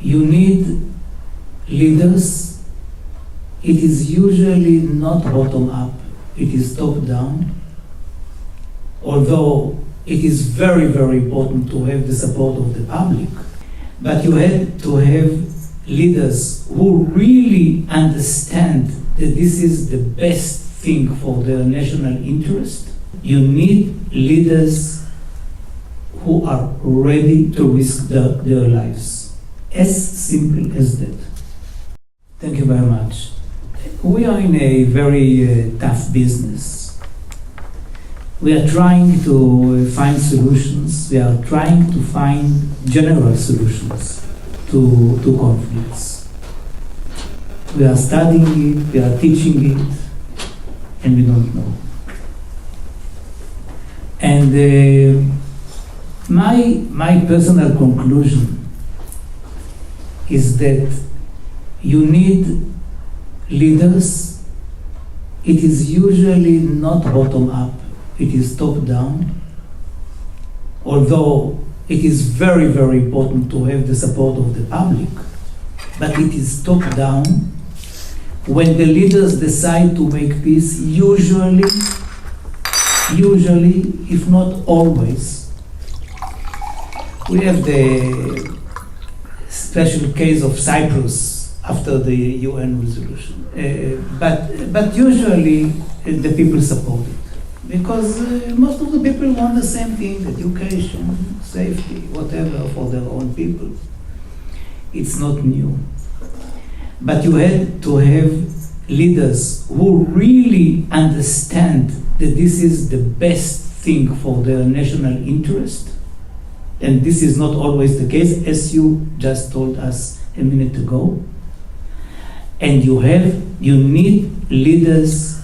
you need leaders. It is usually not bottom up, it is top down. Although it is very, very important to have the support of the public, but you have to have leaders who really understand that this is the best thing for their national interest. You need leaders who are ready to risk their lives. As simple as that. Thank you very much. We are in a very tough business. We are trying to find solutions. We are trying to find general solutions to conflicts. We are studying it, we are teaching it, and we don't know. And my personal conclusion is that you need leaders. It is usually not bottom up, it is top down. Although it is very, very important to have the support of the public, but it is top down. When the leaders decide to make peace, usually, if not always, we have the special case of Cyprus after the UN resolution. But usually the people support it. Because most of the people want the same thing, education, safety, whatever, for their own people. It's not new. But you had to have leaders who really understand that this is the best thing for their national interest. And this is not always the case, as you just told us a minute ago. And you need leaders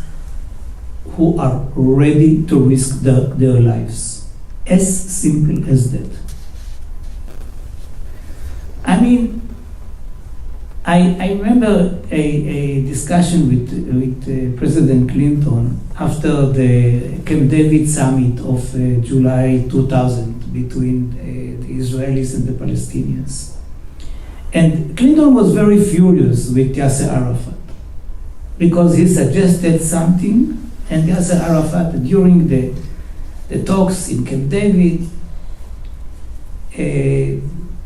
who are ready to risk their lives. As simple as that. I mean, I remember a discussion with President Clinton after the Camp David summit of July 2000 between the Israelis and the Palestinians. And Clinton was very furious with Yasser Arafat because he suggested something, and Yasser Arafat, during the talks in Camp David,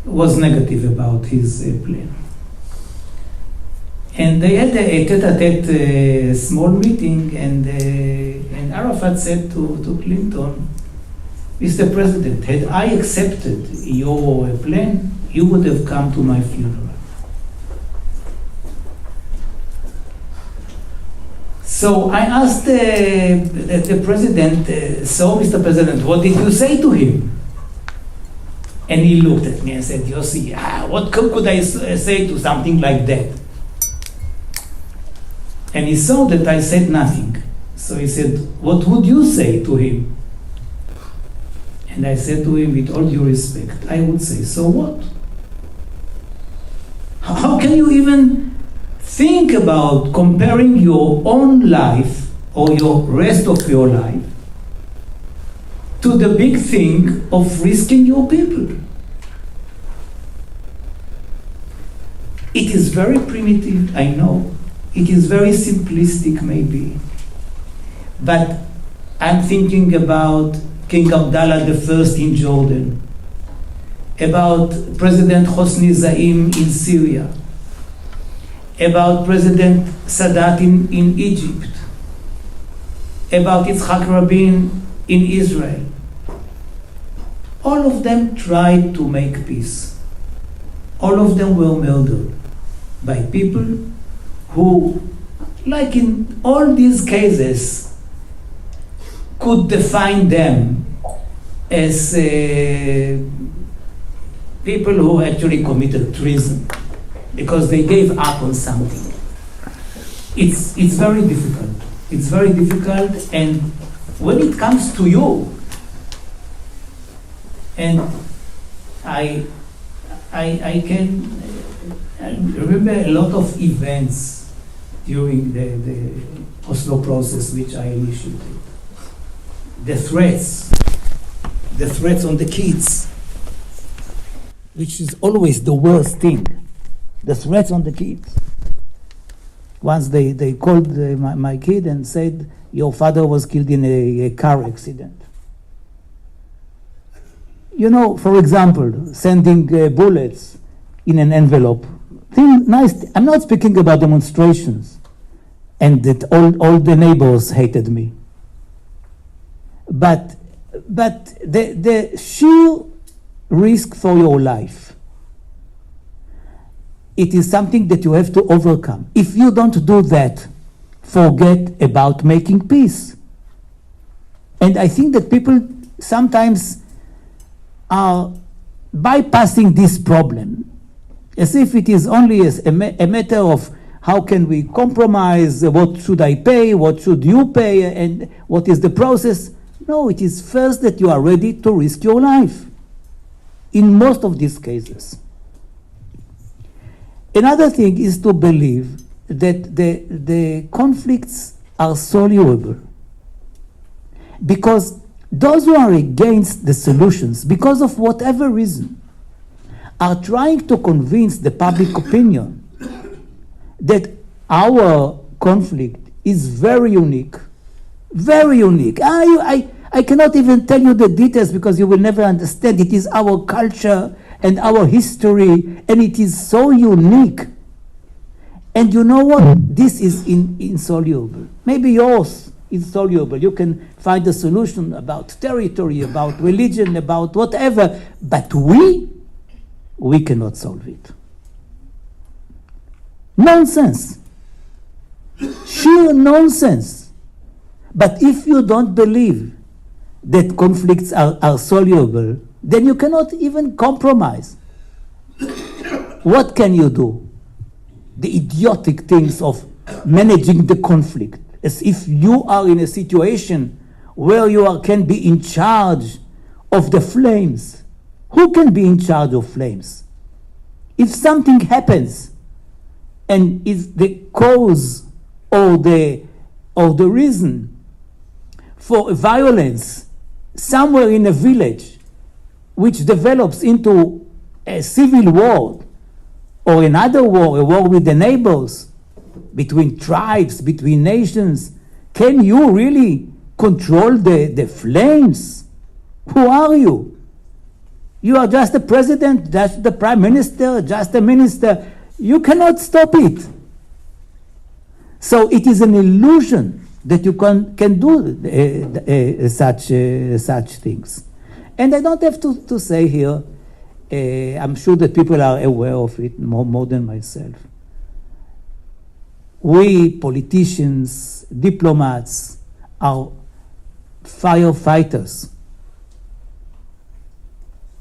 was negative about his plan. And they had a tete-a-tete small meeting, and Arafat said to Clinton, Mr. President, had I accepted your plan, you would have come to my funeral. So I asked the president, so Mr. President, what did you say to him? And he looked at me and said, Yossi, what could I say to something like that? And he saw that I said nothing. So he said, what would you say to him? And I said to him, with all due respect, I would say, so what? How can you even think about comparing your own life or your rest of your life to the big thing of risking your people? It is very primitive, I know. It is very simplistic, maybe. But I'm thinking about King Abdullah I in Jordan, about President Hosni Zaim in Syria, about President Sadat in Egypt, about Yitzhak Rabin in Israel. All of them tried to make peace. All of them were murdered by people who, like in all these cases, could define them as people who actually committed treason because they gave up on something. It's very difficult. It's very difficult, and when it comes to you, and I remember a lot of events during the Oslo process which I initiated. The threats on the kids. which is always the worst thing, the threats on the kids. Once they called my kid and said, your father was killed in a car accident. You know, for example, sending bullets in an envelope. Nice. I'm not speaking about demonstrations and that all the neighbors hated me. But the sheer risk for your life, it is something that you have to overcome. If you don't do that, forget about making peace. And I think that people sometimes are bypassing this problem as if it is only a matter of how can we compromise, what should I pay, what should you pay, and what is the process. No, it is first that you are ready to risk your life in most of these cases. Another thing is to believe that the conflicts are soluble, because those who are against the solutions, because of whatever reason, are trying to convince the public opinion that our conflict is very unique, very unique. I cannot even tell you the details because you will never understand. It is our culture and our history, and it is so unique. And you know what? This is insoluble. Maybe yours is soluble. You can find a solution about territory, about religion, about whatever. But we cannot solve it. Nonsense. Sheer nonsense. But if you don't believe that conflicts are soluble, then you cannot even compromise. What can you do? The idiotic things of managing the conflict, as if you are in a situation where you can be in charge of the flames. Who can be in charge of flames? If something happens and is the cause or the reason for violence somewhere in a village which develops into a civil war or another war, a war with the neighbors, between tribes, between nations, can you really control the flames? Who are you? You are just the president, just the prime minister, just a minister. You cannot stop it. So it is an illusion that you can do such things. And I don't have to say here, I'm sure that people are aware of it more than myself. We politicians, diplomats, are firefighters.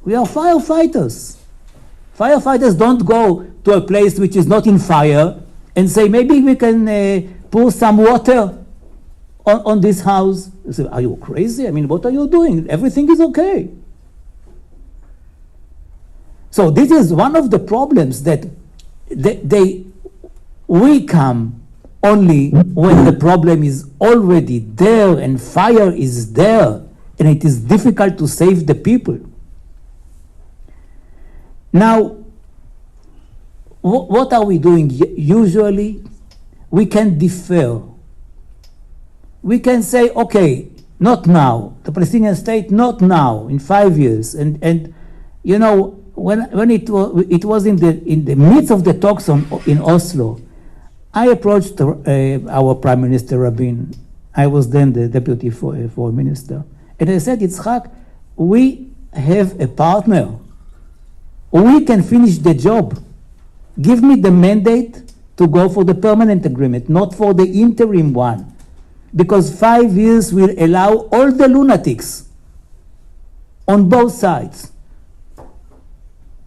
We are firefighters. Firefighters don't go to a place which is not in fire and say, maybe we can pour some water on this house. You say, are you crazy? I mean, what are you doing? Everything is okay. So this is one of the problems, that we come only when the problem is already there and fire is there and it is difficult to save the people. Now, what are we doing? Usually, we can defer. We can say, okay, not now. The Palestinian state, not now, in 5 years. And you know, when it was in the midst of the talks in Oslo, I approached our Prime Minister Rabin. I was then the Deputy Foreign Minister. And I said, Yitzhak, we have a partner. We can finish the job. Give me the mandate to go for the permanent agreement, not for the interim one. Because 5 years will allow all the lunatics on both sides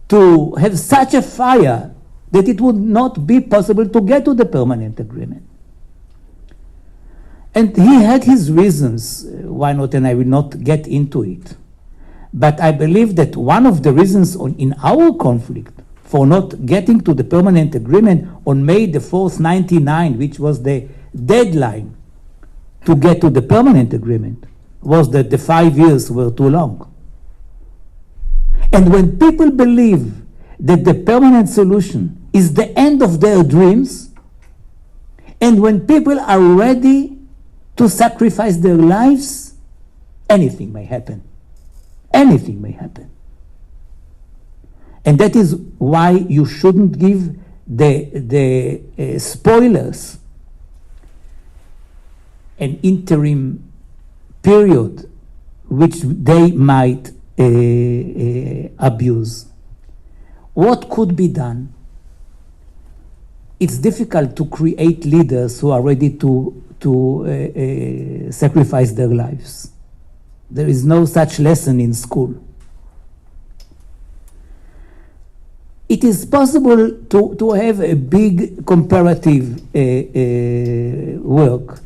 to have such a fire that it would not be possible to get to the permanent agreement. And he had his reasons why not, and I will not get into it. But I believe that one of the reasons in our conflict for not getting to the permanent agreement on May the 4th, 1999, which was the deadline to get to the permanent agreement, was that the 5 years were too long. And when people believe that the permanent solution is the end of their dreams, and when people are ready to sacrifice their lives, anything may happen. Anything may happen. And that is why you shouldn't give the spoilers an interim period which they might abuse. What could be done? It's difficult to create leaders who are ready to sacrifice their lives. There is no such lesson in school. It is possible to have a big comparative work,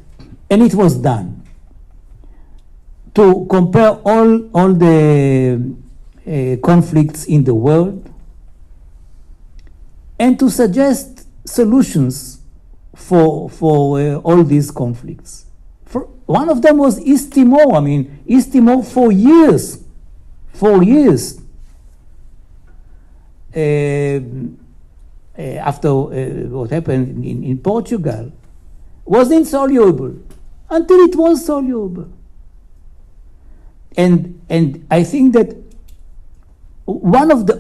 and it was done, to compare all the conflicts in the world and to suggest solutions for all these conflicts. One of them was East Timor. I mean, East Timor for years, after what happened in Portugal, was insoluble until it was soluble. And I think that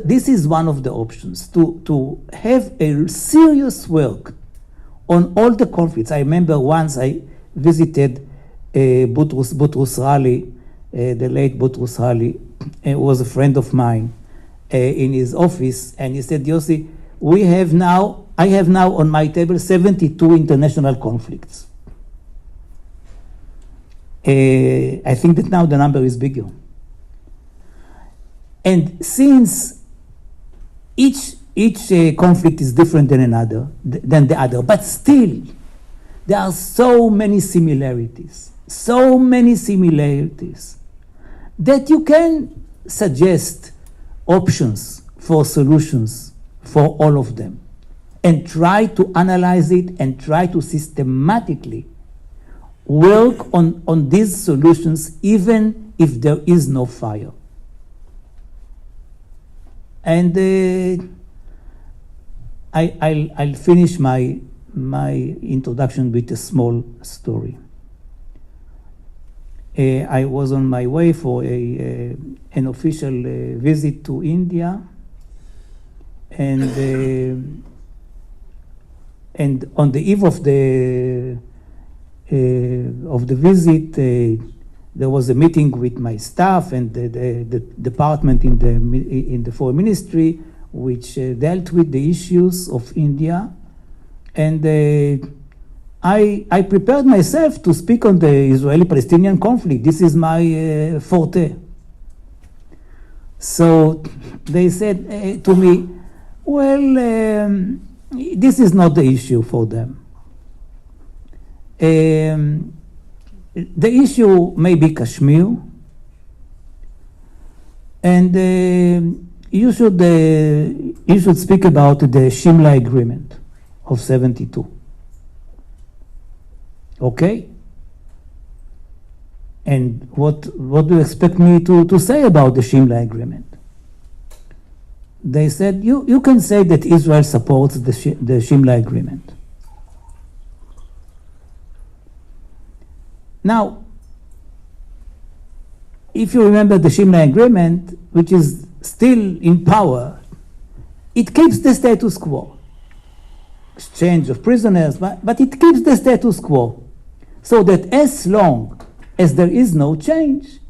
this is one of the options, to have a serious work on all the conflicts. I remember once I visited Boutros Ghali, the late Boutros Ghali, was a friend of mine, in his office, and he said, Yossi, I have now on my table 72 international conflicts. I think that now the number is bigger. And since each conflict is different than the other, but still there are so many similarities that you can suggest options for solutions for all of them, and try to analyze it and try to systematically work on these solutions, even if there is no fire. And I'll finish my introduction with a small story. I was on my way for an official visit to India, and on the eve of the visit, there was a meeting with my staff and the department in the foreign ministry, which dealt with the issues of India, and I prepared myself to speak on the Israeli-Palestinian conflict. This is my forte. So they said to me, well, this is not the issue for them. The issue may be Kashmir, and you should speak about the Shimla Agreement of '72. Okay? And what do you expect me to say about the Shimla Agreement? They said, you can say that Israel supports the Shimla Agreement. Now, if you remember the Shimla Agreement, which is still in power, it keeps the status quo. Exchange of prisoners, but it keeps the status quo. So that as long as there is no change,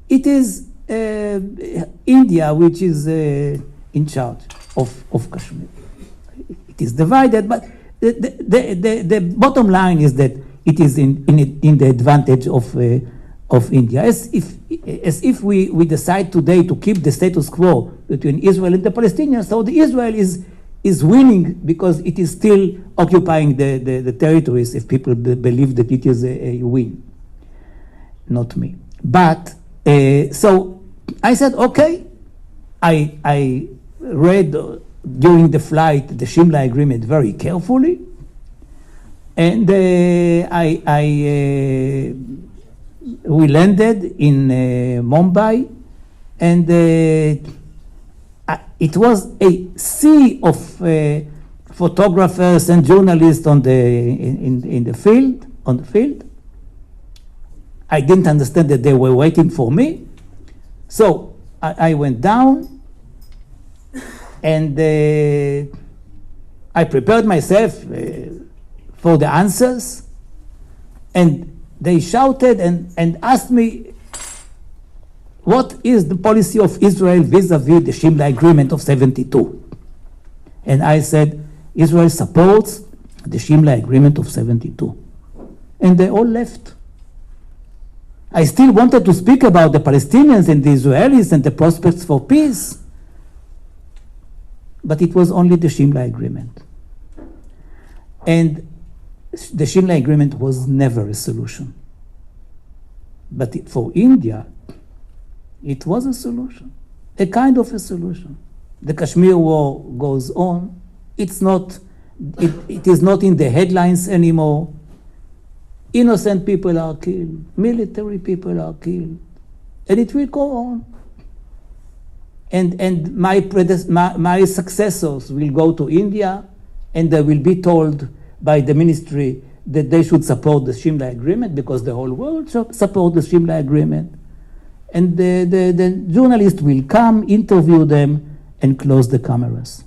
it is India which is in charge of Kashmir. It is divided, but the bottom line is that it is in the advantage of India. As if we decide today to keep the status quo between Israel and the Palestinians, so the Israel is winning because it is still occupying the territories, if people believe that it is a win. Not me. But, so I said, okay, I read during the flight the Shimla Agreement very carefully, and we landed in Mumbai, and it was a sea of photographers and journalists on the field. I didn't understand that they were waiting for me. So I went down and I prepared myself for the answers, and they shouted and asked me, what is the policy of Israel vis-a-vis the Shimla Agreement of 72? And I said, Israel supports the Shimla Agreement of 72. And they all left. I still wanted to speak about the Palestinians and the Israelis and the prospects for peace, but it was only the Shimla Agreement. And the Shimla Agreement was never a solution. But for India, it was a solution, a kind of a solution. The Kashmir war goes on. It is not in the headlines anymore. Innocent people are killed, military people are killed, and it will go on. And my successors will go to India, and they will be told by the ministry that they should support the Shimla Agreement because the whole world should support the Shimla Agreement. And the journalist will come, interview them, and close the cameras.